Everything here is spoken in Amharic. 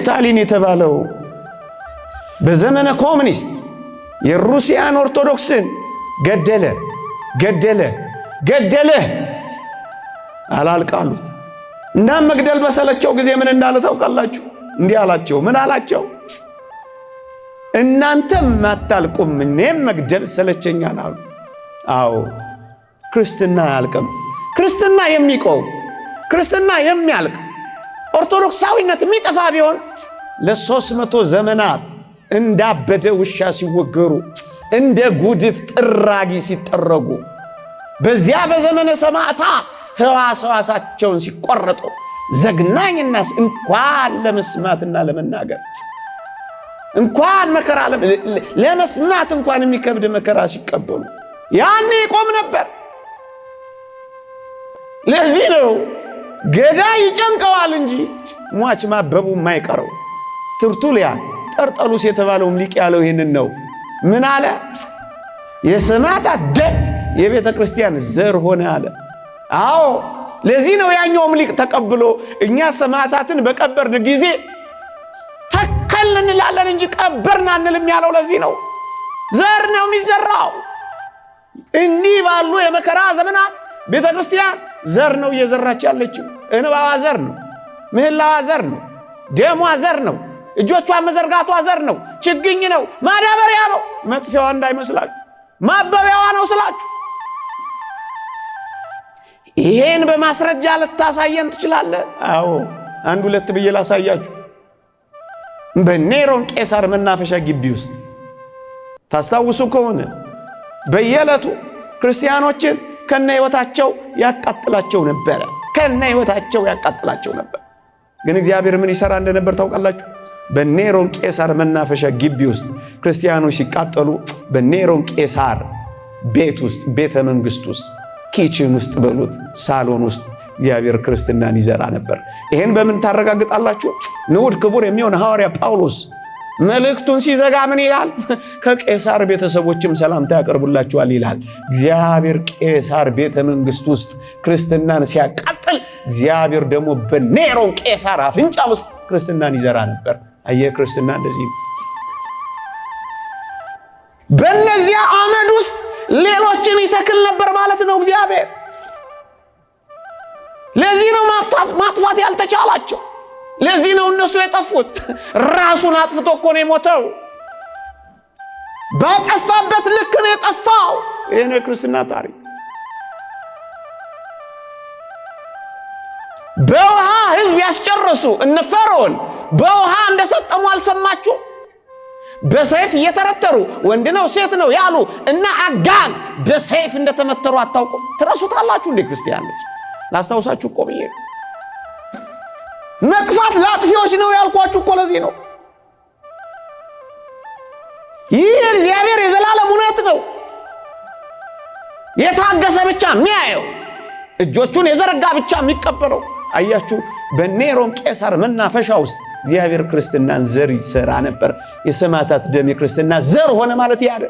ስታሊን የተባለው በዘመነ ኮሙኒስት የሩሲያን ኦርቶዶክስን ገደለ አላልቃሉት። እና መግደል በሰለቸው ጊዜ ምን እንዳለ ታውቃላችሁ? እንዲህ አላቸው። ምን አላቸው? እናንተም አታልቁም እኔም መግደል ሰለቸኛል አሉ። አዎ ክርስትና አያልቅም። ክርስትና የሚቆም ክርስትና የሚያልቅ ኦርቶዶክሳዊነት የሚጠፋ ቢሆን ለ300 ዘመናት እንዳበደ ውሻ ሲወገሩ እንደ ጉድፍ ጥራጊ ሲጠረጉ በዚያ በዘመነ ሰማዕታት ሕዋሳቸውን ሲቆረጡ ዘግናኝናስ እንኳን ለመስማትና ለመናገር እንኳን መከራ ለመስማት እንኳን የሚከብድ መከራ ሲቀበሉ ያኔ ይቆም ነበር። ለዚህ ነው ገዳይ ይጨንቀዋል እንጂ ሟች ማበቡ የማይቀረው። ተርቱሊያን ጠርጠሉስ የተባለውም ሊቅ ያለው ይሄንን ነው። ምን አለ? የሰማዕታት ደም የቤተ ክርስቲያን ዘር ሆነ አለ። አዎ ለዚህ ነው ያኛውም ሊቅ ተቀብሎ እኛ ሰማዕታትን በቀበርን ጊዜ ተከልን እንላለን እንጂ ቀበርን አንልም ያለው ለዚህ ነው። ዘር ነው የሚዘራው። እንዲህ ባሉ የመከራ ዘመናት ቤተ ክርስቲያን ዘር ነው እየዘራች ያለችው። እንባዋ ዘር ነው፣ ምህላዋ ዘር ነው፣ ደሟ ዘር ነው፣ እጆቿ መዘርጋቷ ዘር ነው፣ ችግኝ ነው፣ ማዳበሪያ ነው። መጥፊያዋ እንዳይመስላችሁ ማበቢያዋ ነው ስላችሁ። ይሄን በማስረጃ ልታሳየን ትችላለህ? አዎ አንድ ሁለት ብዬ ላሳያችሁ። በኔሮን ቄሳር መናፈሻ ግቢ ውስጥ ታስታውሱ ከሆነ በየዕለቱ ክርስቲያኖችን ከነህይወታቸው ያቃጥላቸው ነበር። ግን እግዚአብሔር ምን ይሰራ እንደነበር ታውቃላችሁ? በኔሮን ቄሳር መናፈሻ ግቢ ውስጥ ክርስቲያኖች ሲቃጠሉ በኔሮን ቄሳር ቤት ውስጥ ቤተ መንግስት ውስጥ ኪችን ውስጥ በሉት ሳሎን ውስጥ እግዚአብሔር ክርስትናን ይዘራ ነበር። ይሄን በምን ታረጋግጣላችሁ? ንዑድ ክቡር የሚሆን ሐዋርያ ጳውሎስ መልእክቱን ሲዘጋ ምን ይላል? ከቄሳር ቤተሰቦችም ሰላምታ ያቀርቡላችኋል ይላል። እግዚአብሔር ቄሳር ቤተ መንግስት ውስጥ ክርስትናን ሲያቃጥል እግዚአብሔር ደግሞ በኔሮን ቄሳር አፍንጫ ውስጥ ክርስትናን ይዘራ ነበር። አየህ ክርስትና እንደዚህ በእነዚያ አመድ ውስጥ ሌሎችን ይተክል ነበር ማለት ነው እግዚአብሔር። ለዚህ ነው ማጥፋት ያልተቻላቸው። ለዚህ ነው እነሱ የጠፉት። ራሱን አጥፍቶ እኮ ነው የሞተው። ባጠፋበት ልክ ነው የጠፋው። ይሄ ነው የክርስትና ታሪክ። በውሃ ህዝብ ያስጨረሱ እነ ፈርዖን በውሃ እንደሰጠሙ አልሰማችሁ? በሰይፍ እየተረተሩ ወንድ ነው ሴት ነው ያሉ እና አጋግ በሰይፍ እንደተመተሩ አታውቁም? ትረሱታላችሁ እንደ ክርስቲያኖች። ላስታውሳችሁ እኮ ብዬ መጥፋት ላጥፊዎች ነው ያልኳችሁ እኮ ለዚህ ነው። ይህ እግዚአብሔር የዘላለም እውነት ነው። የታገሰ ብቻ የሚያየው እጆቹን የዘረጋ ብቻ የሚቀበለው። አያችሁ በኔሮን ቄሳር መናፈሻ ውስጥ እግዚአብሔር ክርስትናን ዘር ይሰራ ነበር። የሰማዕታት ደም የክርስትና ዘር ሆነ ማለት ያደ